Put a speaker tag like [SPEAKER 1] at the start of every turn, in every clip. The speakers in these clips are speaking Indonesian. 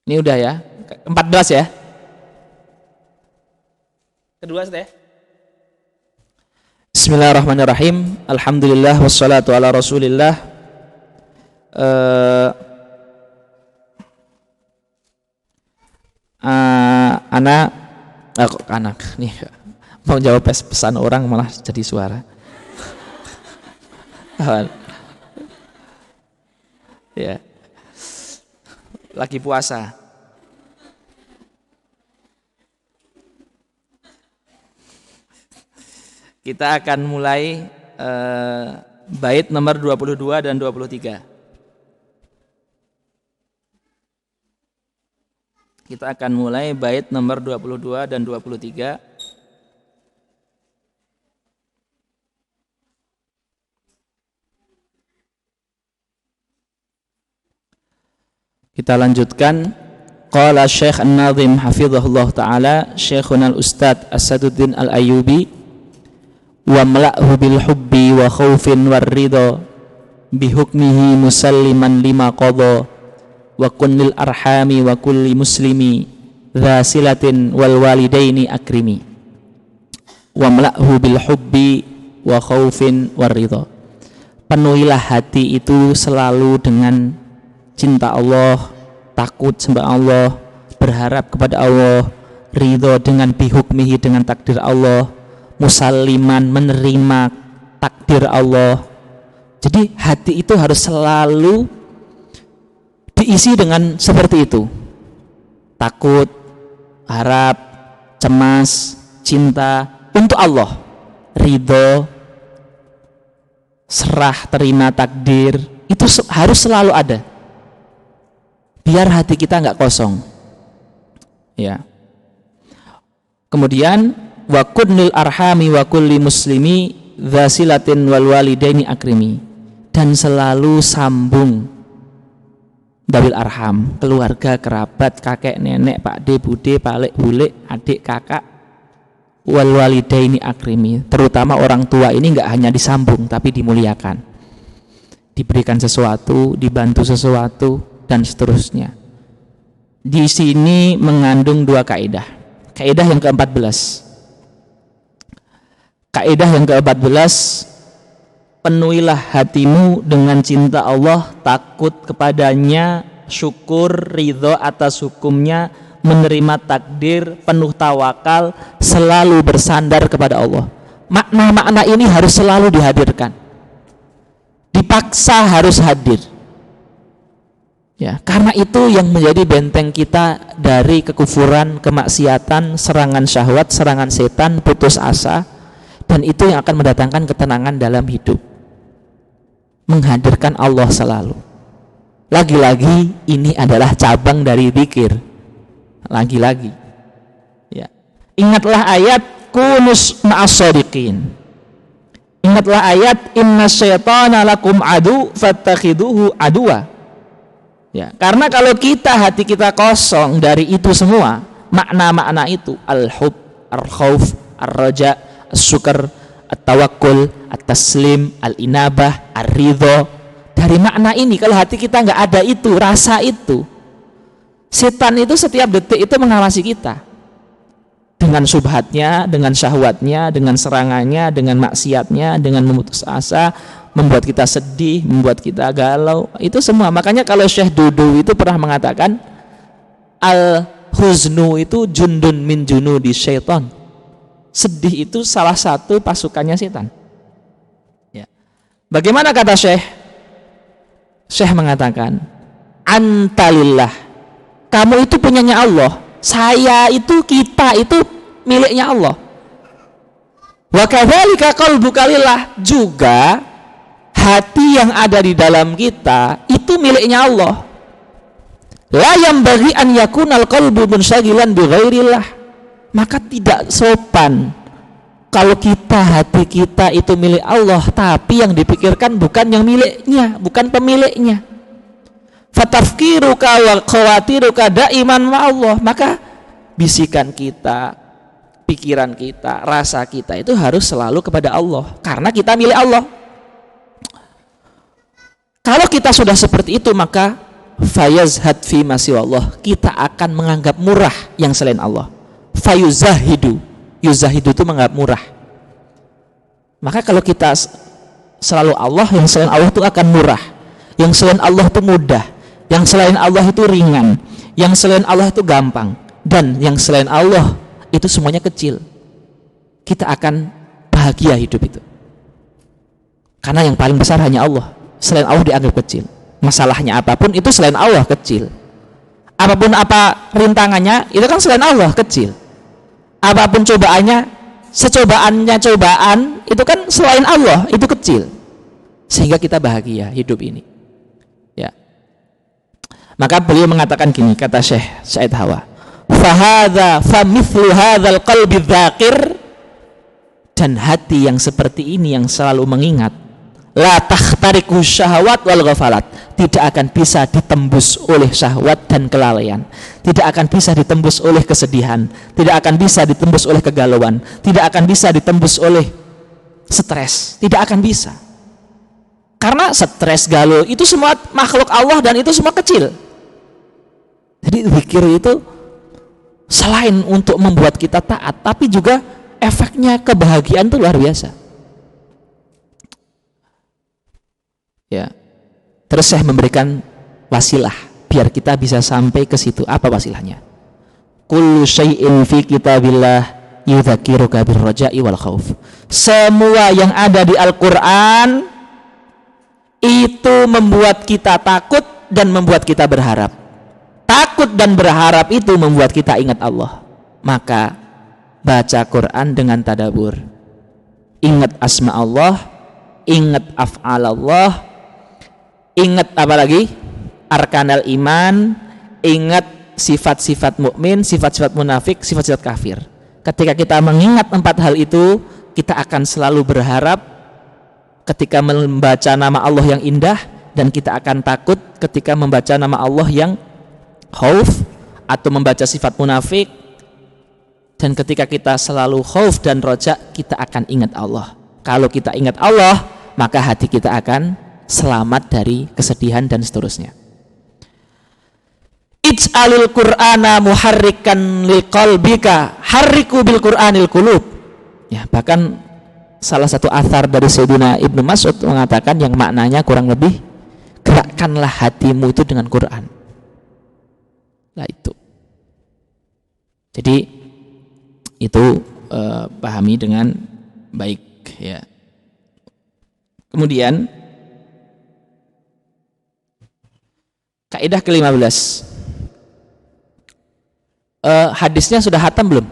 [SPEAKER 1] Ini udah ya. 14 ya. Kedua Teh. Bismillahirrahmanirrahim. Alhamdulillah wassalatu ala Rasulillah. Anak nih mau jawab pesan orang malah jadi suara. Ya. Lagi puasa. Kita akan mulai bait nomor 22 dan 23. Kita akan mulai bait nomor 22 dan 23. Kita lanjutkan. Qala Syekh An-Nazim hafizahullah taala, Syekhuna al-Ustad Asaduddin Al-Ayyubi, wa mala'hu bil hubbi wa khaufin war ridha bi hukmihi musalliman lima qadha wa kullil arhami wa kulli muslimi dha silatin wal walidaini akrimi. Wa mala'hu bil hubbi wa khaufin war ridha. Penuhilah hati itu selalu dengan cinta Allah, takut sembah Allah, berharap kepada Allah, ridho dengan bihukmihi, dengan takdir Allah, musalliman, menerima takdir Allah. Jadi hati itu harus selalu diisi dengan seperti itu. Takut, harap, cemas, cinta untuk Allah, ridho, serah terima takdir, itu harus selalu ada. Biar hati kita nggak kosong, ya. Kemudian wa kullil arhami wa kulli muslimi dzasilatin wal walidaini akrimi, dan selalu sambung dawil arham, keluarga, kerabat, kakek, nenek, pakde, bude, palek, bule, adik, kakak, wal walidaini akrimi, terutama orang tua ini nggak hanya disambung tapi dimuliakan, diberikan sesuatu, dibantu sesuatu, dan seterusnya. Di sini mengandung dua kaidah. Kaidah yang ke-14. Kaidah yang ke-14, penuhilah hatimu dengan cinta Allah, takut kepadanya, syukur, ridho atas hukumnya, menerima takdir, penuh tawakal, selalu bersandar kepada Allah. Makna-makna ini harus selalu dihadirkan. Dipaksa harus hadir. Ya, karena itu yang menjadi benteng kita dari kekufuran, kemaksiatan, serangan syahwat, serangan setan, putus asa, dan itu yang akan mendatangkan ketenangan dalam hidup. Menghadirkan Allah selalu. Lagi-lagi ini adalah cabang dari zikir. Lagi-lagi. Ya. Ingatlah ayat kunus ma'as-shadiqin. Ingatlah ayat inna syaitana lakum adu fattakhiduhu aduwa. Ya, karena kalau hati kita kosong dari itu semua, makna-makna itu, al-hub, al-khauf, al-raja, al-syukr, al-tawakkul, al-taslim, al-inabah, al-ridho, dari makna ini, kalau hati kita nggak ada itu, rasa itu, setan itu setiap detik itu mengawasi kita dengan subhatnya, dengan syahwatnya, dengan serangannya, dengan maksiatnya, dengan memutus asa, membuat kita sedih, membuat kita galau, itu semua. Makanya kalau Syekh Dudu itu pernah mengatakan al-huznu itu jundun min junudi syaitan. Sedih itu salah satu pasukannya setan. Ya. Bagaimana kata Syekh? Syekh mengatakan, antalillah, kamu itu punyanya Allah, saya itu, kita itu miliknya Allah. Wa kadzalika qalbuka lillah, juga hati yang ada di dalam kita itu miliknya Allah. La yambaghi an yakunal qalbu munshagilan bi ghairillah. Maka tidak sopan kalau hati kita itu milik Allah, tapi yang dipikirkan bukan yang miliknya, bukan pemiliknya. Fatafkiruka wa khawatiruka daiman ma Allah. Maka bisikan kita, pikiran kita, rasa kita itu harus selalu kepada Allah, karena kita milik Allah. Kalau kita sudah seperti itu, maka fayazhad fi ma siwallah, kita akan menganggap murah yang selain Allah. Fayuzahidu, yuzahidu itu menganggap murah. Maka kalau kita selalu Allah, yang selain Allah itu akan murah, yang selain Allah itu mudah, yang selain Allah itu ringan, yang selain Allah itu gampang, dan yang selain Allah itu semuanya kecil. Kita akan bahagia hidup itu, karena yang paling besar hanya Allah. Selain Allah dianggap kecil. Masalahnya apapun itu selain Allah kecil. Apapun apa rintangannya itu kan selain Allah kecil. Apapun cobaannya, secobaannya cobaan itu kan selain Allah itu kecil. Sehingga kita bahagia hidup ini. Ya. Maka beliau mengatakan gini, kata Syekh Said Hawa, fahadha famithlu hadzal qalbi dzakir, dan hati yang seperti ini yang selalu mengingat, la takhtariku syahwat wal ghafalat, tidak akan bisa ditembus oleh syahwat dan kelalaian, tidak akan bisa ditembus oleh kesedihan, tidak akan bisa ditembus oleh kegalauan, tidak akan bisa ditembus oleh stres, tidak akan bisa. Karena stres, galau itu semua makhluk Allah dan itu semua kecil. Jadi zikir itu selain untuk membuat kita taat, tapi juga efeknya kebahagiaan itu luar biasa. Ya. Terus saya memberikan wasilah biar kita bisa sampai ke situ. Apa wasilahnya? Kullu syai'in fi kitabillah yudzakiruka birraja'i wal khauf. Semua yang ada di Al-Qur'an itu membuat kita takut dan membuat kita berharap. Takut dan berharap itu membuat kita ingat Allah. Maka baca Quran dengan tadabbur. Ingat asma Allah, ingat af'al Allah, ingat apa lagi? Arkanal iman, ingat sifat-sifat mukmin, sifat-sifat munafik, sifat-sifat kafir. Ketika kita mengingat 4 hal itu, kita akan selalu berharap ketika membaca nama Allah yang indah, dan kita akan takut ketika membaca nama Allah yang khauf atau membaca sifat munafik. Dan ketika kita selalu khauf dan roja, kita akan ingat Allah. Kalau kita ingat Allah, maka hati kita akan selamat dari kesedihan dan seterusnya. Ij'alil Qur'ana muharrikan liqalbika harriku bil Qur'anil qulub. Ya, bahkan salah satu athar dari Sayyidina Ibnu Mas'ud mengatakan yang maknanya kurang lebih, gerakkanlah hatimu itu dengan Quran. Nah itu. Jadi itu pahami dengan baik ya. Kemudian kaidah ke-15. Hadisnya sudah hatam belum?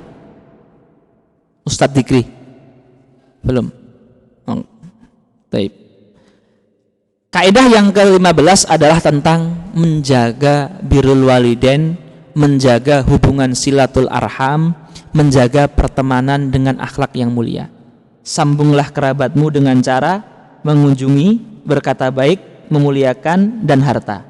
[SPEAKER 1] Ustadz Dikri? Belum. Baik. Kaidah yang ke-15 adalah tentang menjaga birrul walidain, menjaga hubungan silatul arham, menjaga pertemanan dengan akhlak yang mulia. Sambunglah kerabatmu dengan cara mengunjungi, berkata baik, memuliakan, dan harta.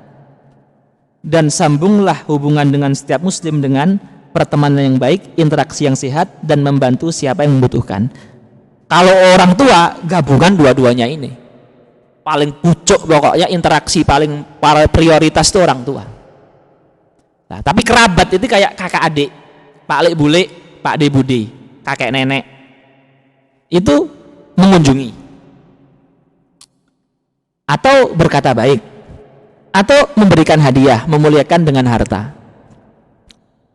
[SPEAKER 1] Dan sambunglah hubungan dengan setiap muslim dengan pertemanan yang baik, interaksi yang sehat, dan membantu siapa yang membutuhkan. Kalau orang tua, gabungan dua-duanya ini. Paling pucuk pokoknya, interaksi paling prioritas itu orang tua. Nah, tapi kerabat itu kayak kakak adik, pak lek bule, pak de bude, kakek nenek. Itu mengunjungi. Atau berkata baik. Atau memberikan hadiah, memuliakan dengan harta.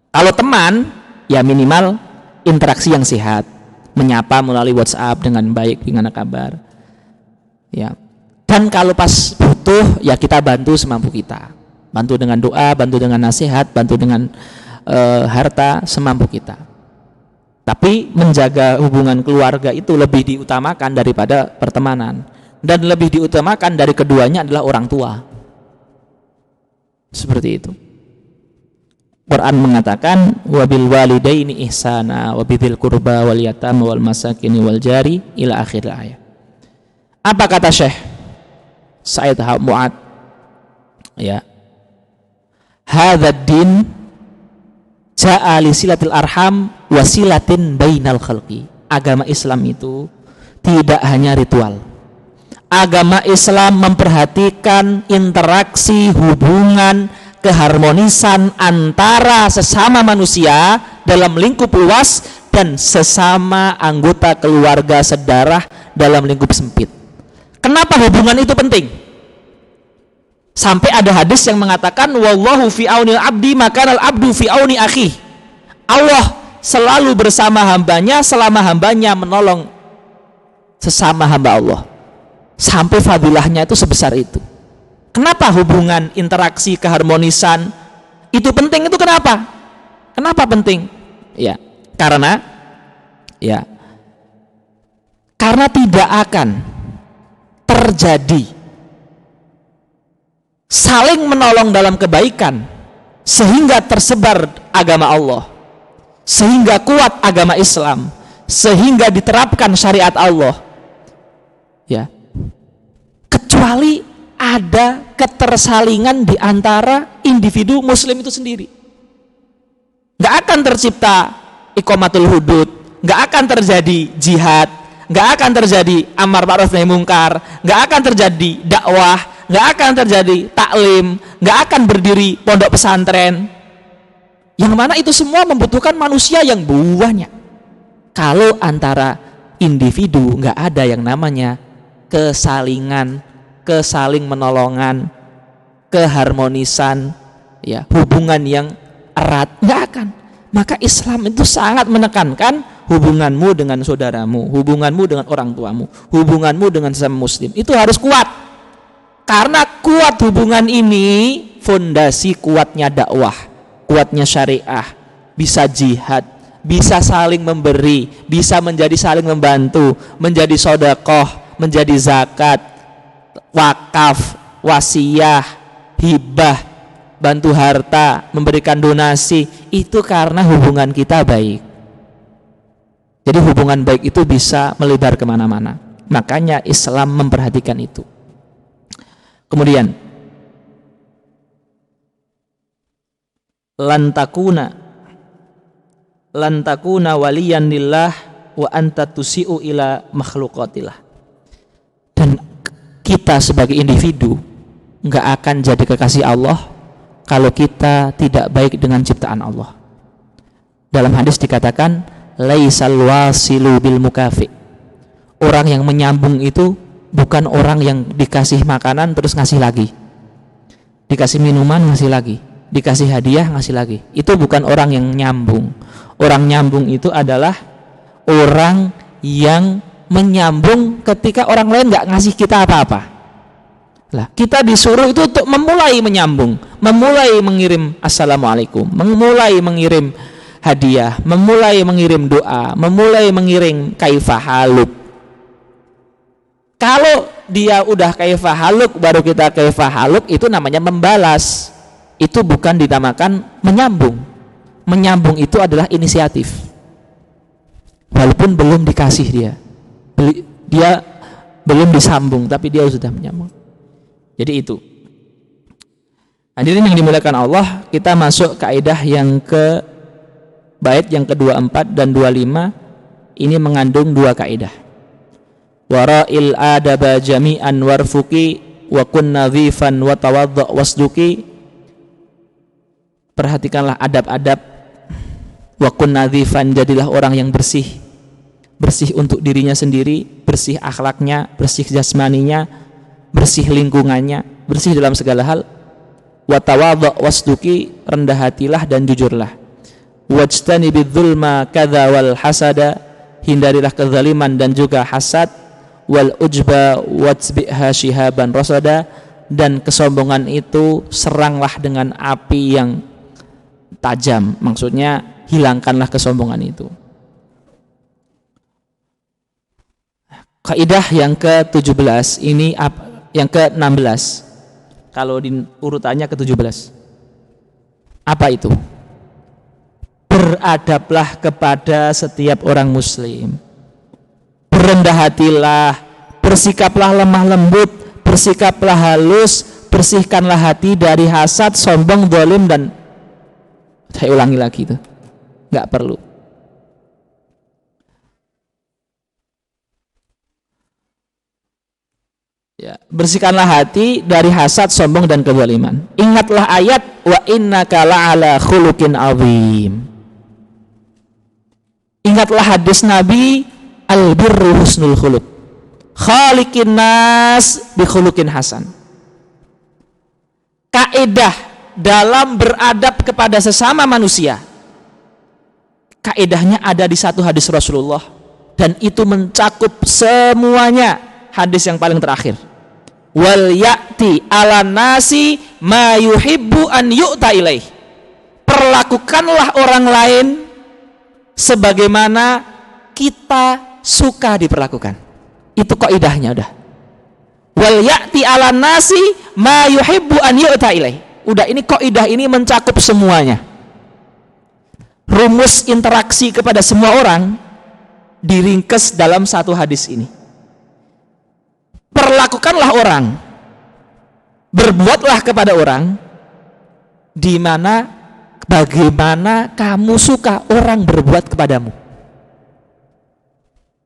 [SPEAKER 1] Kalau teman, ya minimal interaksi yang sehat, menyapa melalui WhatsApp dengan baik, dengan kabar. Ya. Dan kalau pas butuh, ya kita bantu semampu kita. Bantu dengan doa, bantu dengan nasihat, bantu dengan harta semampu kita. Tapi menjaga hubungan keluarga itu lebih diutamakan daripada pertemanan. Dan lebih diutamakan dari keduanya adalah orang tua. Seperti itu. Quran mengatakan wabil walidaini ihsana wabidzil qurba wal yatama wal masakin wal jari ila akhir ayat. Apa kata Syekh Said Mu'ad? Ya. Hadzal din ja'a li silatil arham wasilatin bainal khalqi. Agama Islam itu tidak hanya ritual. Agama Islam memperhatikan interaksi, hubungan, keharmonisan antara sesama manusia dalam lingkup luas dan sesama anggota keluarga sedarah dalam lingkup sempit. Kenapa hubungan itu penting? Sampai ada hadis yang mengatakan wallahu fi aunil abdi makanal abdu fi auni akhi. Allah selalu bersama hambanya selama hambanya menolong sesama hamba Allah. Sampai fadilahnya itu sebesar itu. Kenapa hubungan, interaksi, keharmonisan itu penting? Itu kenapa? Kenapa penting? Ya, karena tidak akan terjadi saling menolong dalam kebaikan sehingga tersebar agama Allah, sehingga kuat agama Islam, sehingga diterapkan syariat Allah, ya, kecuali ada ketersalingan di antara individu muslim itu sendiri. Nggak akan tercipta iqamatul hudud, nggak akan terjadi jihad, nggak akan terjadi amar ma'ruf nahi mungkar, nggak akan terjadi dakwah, nggak akan terjadi taklim, nggak akan berdiri pondok pesantren, yang mana itu semua membutuhkan manusia yang banyak. Kalau antara individu nggak ada yang namanya kesalingan, kesaling menolongan, keharmonisan, ya, hubungan yang erat, nggak akan. Maka Islam itu sangat menekankan hubunganmu dengan saudaramu, hubunganmu dengan orang tuamu, hubunganmu dengan sesama muslim itu harus kuat. Karena kuat hubungan ini fondasi kuatnya dakwah, kuatnya syariah, bisa jihad, bisa saling memberi, bisa menjadi saling membantu, menjadi sedekah, menjadi zakat, wakaf, wasiyah, hibah, bantu harta, memberikan donasi, itu karena hubungan kita baik. Jadi hubungan baik itu bisa melebar kemana-mana. Makanya Islam memperhatikan itu. Kemudian lantakuna waliyan lillah wa anta tusi'u ila makhluqatillah. Dan kita sebagai individu nggak akan jadi kekasih Allah kalau kita tidak baik dengan ciptaan Allah. Dalam hadis dikatakan laisal wasilu bil mukafi. Orang yang menyambung itu bukan orang yang dikasih makanan terus ngasih lagi, dikasih minuman ngasih lagi, dikasih hadiah ngasih lagi. Itu bukan orang yang nyambung. Orang nyambung itu adalah orang yang menyambung ketika orang lain nggak ngasih kita apa-apa. Lah, kita disuruh itu untuk memulai menyambung, memulai mengirim assalamualaikum, memulai mengirim hadiah, memulai mengirim doa, memulai mengirim kaifah haluk. Kalau dia udah kaifah haluk baru kita kaifah haluk, itu namanya membalas. Itu bukan dinamakan menyambung. Menyambung itu adalah inisiatif. Walaupun belum dikasih dia belum disambung, tapi dia sudah menyambung. Jadi itu. Hadirin yang dimuliakan Allah, kita masuk kaidah yang ke bait yang ke-24 dan 25. Ini mengandung dua kaidah. Wara'il adaba jami'an warfuki wa kun nadhifan wa tawadda wasduki. Perhatikanlah adab-adab. Wa kun nadhifan, jadilah orang yang bersih. Bersih untuk dirinya sendiri, bersih akhlaknya, bersih jasmaninya, bersih lingkungannya, bersih dalam segala hal. Wa tawadda wasduki, rendah hatilah dan jujurlah. Wajtanibidz dzulma kadza wal hasada, hindarilah kezaliman dan juga hasad. Wal ujba watsbiha shihaban rasada, dan kesombongan itu seranglah dengan api yang tajam. Maksudnya hilangkanlah kesombongan itu. Kaidah yang ke-17 ini yang ke-16. Kalau di urutannya ke-17. Apa itu? Beradablah kepada setiap orang muslim. Berendah hatilah, bersikaplah lemah lembut, bersikaplah halus, bersihkanlah hati dari hasad, sombong, zalim, dan saya ulangi lagi itu, nggak perlu. Ya, bersihkanlah hati dari hasad, sombong dan kezaliman. Ingatlah ayat wa innaka la'ala khuluqin azim. Ingatlah hadis Nabi al-birru husnul khuluq. Khaliqin nas bi khuluqin hasan. Kaidah dalam beradab kepada sesama manusia. Kaidahnya ada di satu hadis Rasulullah dan itu mencakup semuanya. Hadis yang paling terakhir. Wal ya'ti ala nasi ma yuhibbu an yu'ta ilaih. Perlakukanlah orang lain sebagaimana kita suka diperlakukan. Itu kaidahnya udah. Wal ya'ti ala nasi ma yuhibbu an yu'ta ilaih. Udah, ini kaidah ini mencakup semuanya. Rumus interaksi kepada semua orang diringkas dalam satu hadis ini. Perlakukanlah orang, berbuatlah kepada orang di mana bagaimana kamu suka orang berbuat kepadamu.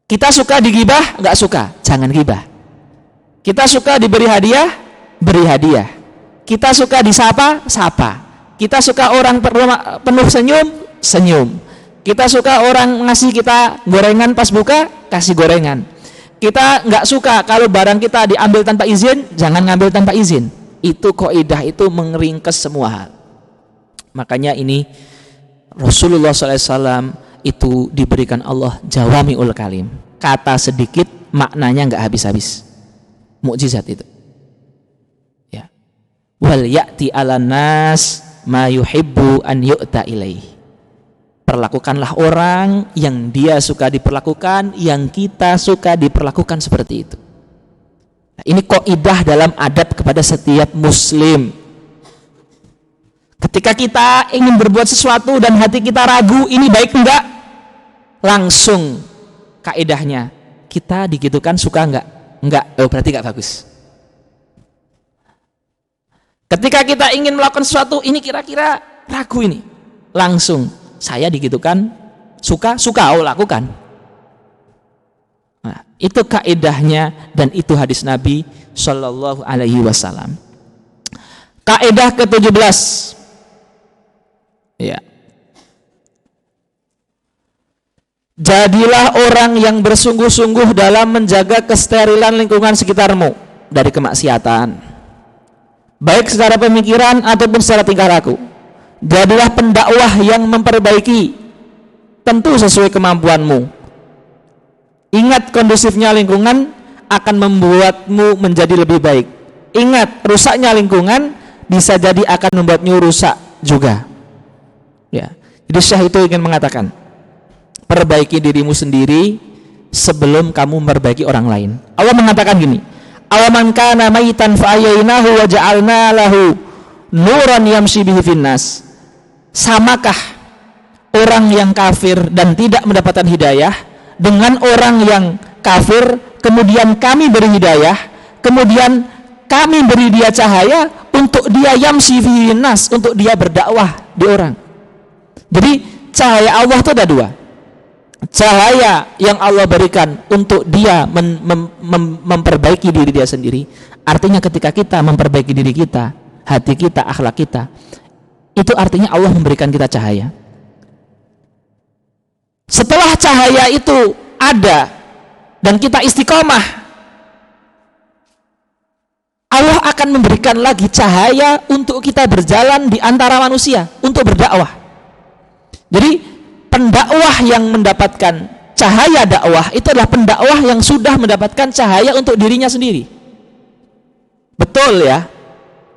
[SPEAKER 1] Kita suka digibah, nggak suka, jangan gibah. Kita suka diberi hadiah, beri hadiah. Kita suka disapa, sapa. Kita suka orang penuh senyum, senyum. Kita suka orang ngasih kita gorengan pas buka, kasih gorengan. Kita nggak suka kalau barang kita diambil tanpa izin, jangan ngambil tanpa izin. Itu kaidah itu meringkas semua hal. Makanya ini Rasulullah SAW itu diberikan Allah jawami'ul kalim. Kata sedikit, maknanya nggak habis-habis. Mukjizat itu. Ya. Wal ya'ti 'alan nas ma yuhibbu an yu'ta ilaih. Perlakukanlah orang yang dia suka diperlakukan, yang kita suka diperlakukan seperti itu. Nah, ini kaidah dalam adab kepada setiap muslim. Ketika kita ingin berbuat sesuatu dan hati kita ragu, ini baik enggak? Langsung kaidahnya, kita digitukan suka enggak? Enggak, oh berarti enggak bagus. Ketika kita ingin melakukan sesuatu, ini kira-kira ragu ini. Langsung saya digitukan suka, oh lakukan. Nah, itu kaidahnya dan itu hadis Nabi Shallallahu Alaihi Wasallam. Kaidah ke-17. Ya. Jadilah orang yang bersungguh-sungguh dalam menjaga kesterilan lingkungan sekitarmu dari kemaksiatan, baik secara pemikiran ataupun secara tingkah laku. Jadilah pendakwah yang memperbaiki, tentu sesuai kemampuanmu. Ingat, kondusifnya lingkungan akan membuatmu menjadi lebih baik. Ingat, rusaknya lingkungan bisa jadi akan membuatmu rusak juga. Ya. Jadi Syekh itu ingin mengatakan, perbaiki dirimu sendiri sebelum kamu memperbaiki orang lain. Allah mengatakan gini, awaman kana maitan fa ahyaynahu wa ja'alna lahu nuran yamshi bihi finnas. Samakah orang yang kafir dan tidak mendapatkan hidayah dengan orang yang kafir kemudian kami beri hidayah, kemudian kami beri dia cahaya untuk dia yamshi bihi finnas, untuk dia berdakwah di orang. Jadi cahaya Allah itu ada dua. Cahaya yang Allah berikan untuk dia memperbaiki diri dia sendiri. Artinya ketika kita memperbaiki diri kita, hati kita, akhlak kita, itu artinya Allah memberikan kita cahaya. Setelah cahaya itu ada dan kita istiqomah, Allah akan memberikan lagi cahaya untuk kita berjalan di antara manusia untuk berdakwah. Jadi pendakwah yang mendapatkan cahaya dakwah itu adalah pendakwah yang sudah mendapatkan cahaya untuk dirinya sendiri. Betul ya,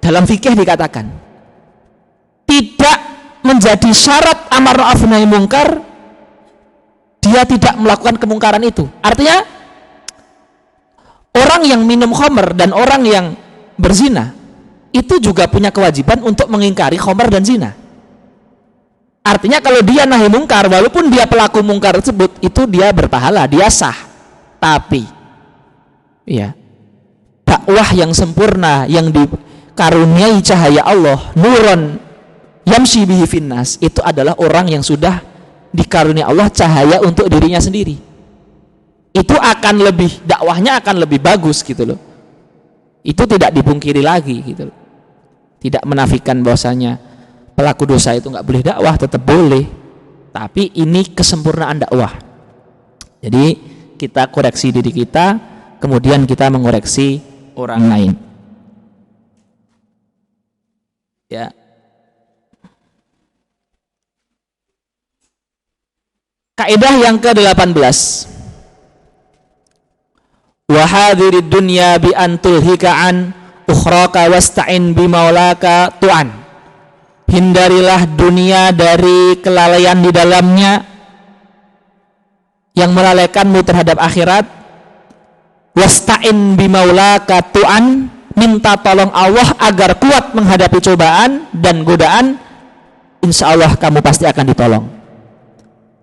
[SPEAKER 1] dalam fikih dikatakan tidak menjadi syarat amar ma'ruf nahi mungkar dia tidak melakukan kemungkaran itu. Artinya orang yang minum khamr dan orang yang berzina itu juga punya kewajiban untuk mengingkari khamr dan zina. Artinya kalau dia nahi mungkar, walaupun dia pelaku mungkar tersebut, itu dia berpahala, dia sah. Tapi ya, dakwah yang sempurna yang dikaruniai cahaya Allah, nuron yamshi bihi finnas, itu adalah orang yang sudah dikaruniai Allah cahaya untuk dirinya sendiri. Itu akan lebih, dakwahnya akan lebih bagus gitu loh. Itu tidak dipungkiri lagi gitu. Tidak menafikan bahwasanya pelaku dosa itu nggak boleh dakwah, tetap boleh. Tapi ini kesempurnaan dakwah. Jadi kita koreksi diri kita, kemudian kita mengoreksi orang lain. Ya. Kaidah yang ke-18. Wa hadirid dunya bi an tulhika an ukhraka wasta'in bi maulaka tu'an. Hindarilah dunia dari kelalaian di dalamnya yang melalaikanmu terhadap akhirat. Wasta'in bi maulaka tu'an, minta tolong Allah agar kuat menghadapi cobaan dan godaan. Insya Allah kamu pasti akan ditolong.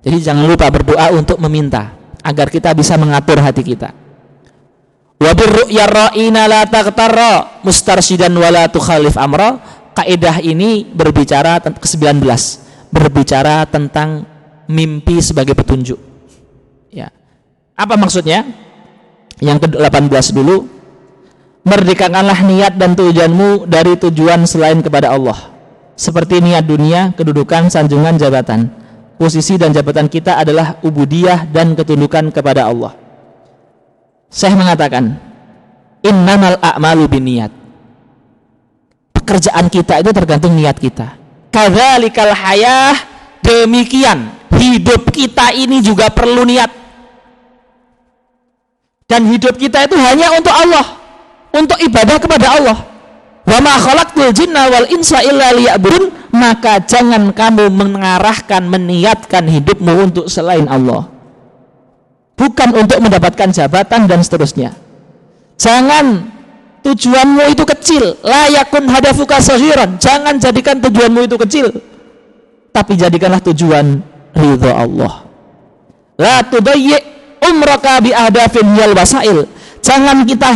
[SPEAKER 1] Jadi jangan lupa berdoa untuk meminta agar kita bisa mengatur hati kita. Wa birru'yar ra'ina la taghtarra mustarsyidan wa la tukhalif amra. Kaidah ini berbicara ke-19, berbicara tentang mimpi sebagai petunjuk. Ya. Apa maksudnya? Yang ke-18 dulu. Merdekakanlah niat dan tujuanmu dari tujuan selain kepada Allah. Seperti niat dunia, kedudukan, sanjungan, jabatan. Posisi dan jabatan kita adalah ubudiyah dan ketundukan kepada Allah. Syekh mengatakan, innamal a'malu binniyat. Pekerjaan kita itu tergantung niat kita. Kadzalikal hayah, demikian hidup kita ini juga perlu niat. Dan hidup kita itu hanya untuk Allah, untuk ibadah kepada Allah. Wa ma khalaqtul jinna wal insa illa liya'budun. Maka jangan kamu mengarahkan, meniatkan hidupmu untuk selain Allah, bukan untuk mendapatkan jabatan dan seterusnya. Jangan tujuanmu itu kecil. La yakun hadafuka saghiran. Jangan jadikan tujuanmu itu kecil, tapi jadikanlah tujuan ridha Allah. La tudayyi umraka bi ahdafin yal wasail. Jangan kita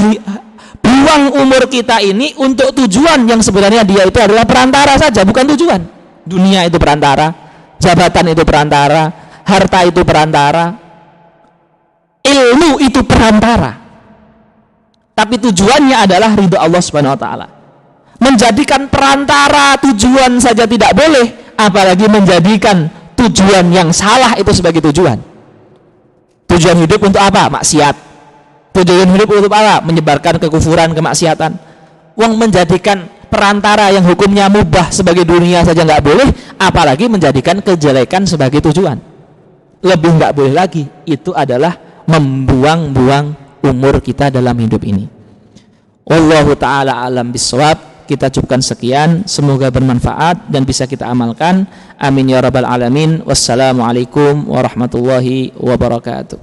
[SPEAKER 1] buang umur kita ini untuk tujuan yang sebenarnya dia itu adalah perantara saja, bukan tujuan. Dunia itu perantara, jabatan itu perantara, harta itu perantara, ilmu itu perantara. Tapi tujuannya adalah ridha Allah Subhanahu wa taala. Menjadikan perantara tujuan saja tidak boleh, apalagi menjadikan tujuan yang salah itu sebagai tujuan. Tujuan hidup untuk apa? Maksiat. Tujuan hidup untuk apa? Menyebarkan kekufuran, kemaksiatan. Wong menjadikan perantara yang hukumnya mubah sebagai dunia saja nggak boleh, apalagi menjadikan kejelekan sebagai tujuan. Lebih nggak boleh lagi. Itu adalah membuang-buang umur kita dalam hidup ini. Wallahu ta'ala alam bisawab. Kita cukupkan sekian, semoga bermanfaat dan bisa kita amalkan. Amin ya rabbal alamin. Wassalamualaikum warahmatullahi wabarakatuh.